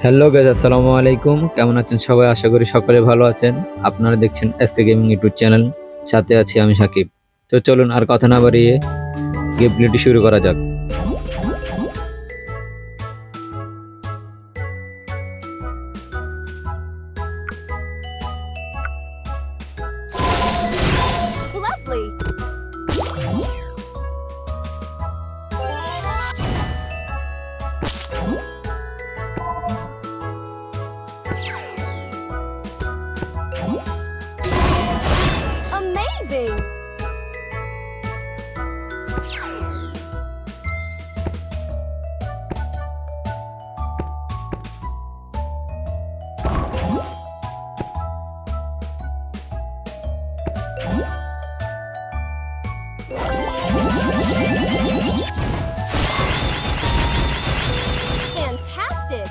Hello guys, আসসালামু আলাইকুম। কেমন আছেন সবাই? আশা করি সকলে ভালো আছেন। আপনারা দেখছেন এসকে গেমিং ইউটিউব চ্যানেল। সাথে আছি আমি সাকিব। তো চলুন আর কথা না বাড়িয়ে গেম প্লেটি শুরু করা যাক। Lovely. Amazing. Fantastic.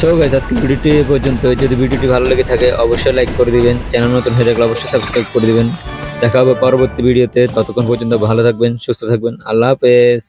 So guys, আজকে ভিডিওটি এই পর্যন্ত। যদি ভিডিওটি ভালো লেগে থাকে অবশ্যই লাইক করে দিবেন। চ্যানেল নতুন হয়ে থাকলে অবশ্যই সাবস্ক্রাইব করে দিবেন। দেখা হবে পরবর্তী ভিডিওতে। ততক্ষণ পর্যন্ত ভালো থাকবেন, সুস্থ থাকবেন। আল্লাহ হাফেজ।